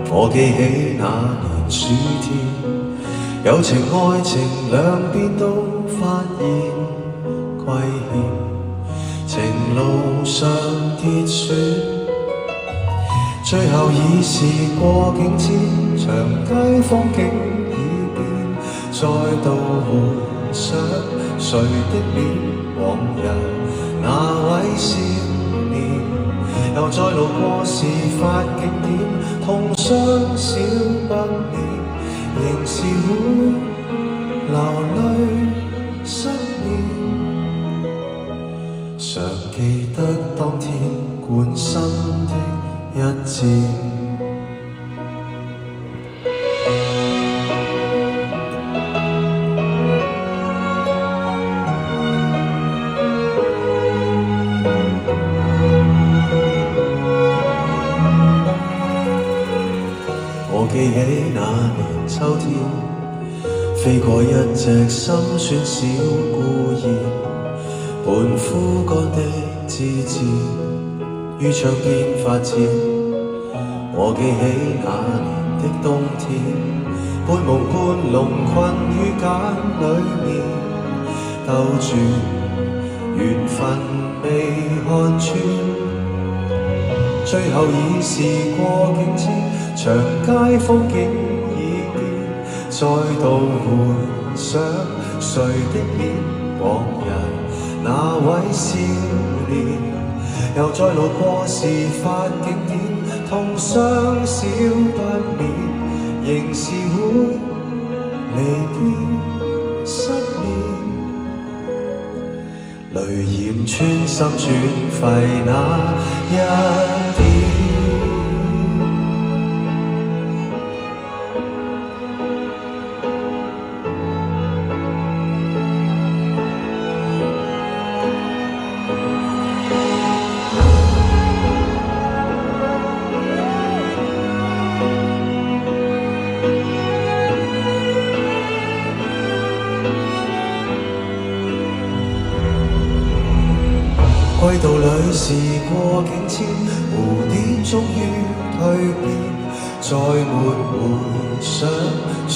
我記起那年暑天，友情愛情兩邊都發現虧欠，情路上跌損，最後已是過境遷，長街風景已變，再度回想誰的臉，往日那位少年，又再路過事發景點，痛傷少不免，仍是會流淚失眠。常記得當天貫心的一箭。我記起那年秋天，飛過一隻心酸小孤燕，半枯乾的枝枝於窗邊發顫。我記起那年的冬天，半夢半朧困於繭裏面兜轉，緣分未看穿，最後已是過境遷，長街風景已變，再度回想誰的臉，往日那位少年，又再路過事發景點，痛傷少不免，仍是會離別失眠，淚染穿心轉沸那一點。歸途裏是過境遷，蝴蝶終於蛻變，再沒回想誰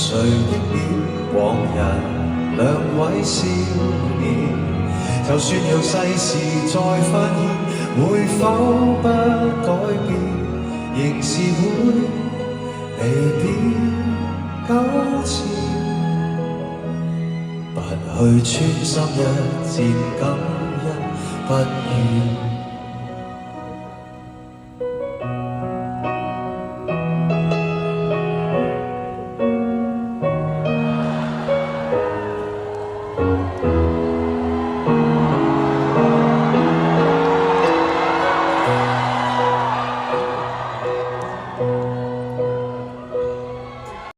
的臉，往日兩位少年，就算讓世事再發現，會否不改變，仍是會離別糾纏，不去穿心一箭感恩，不願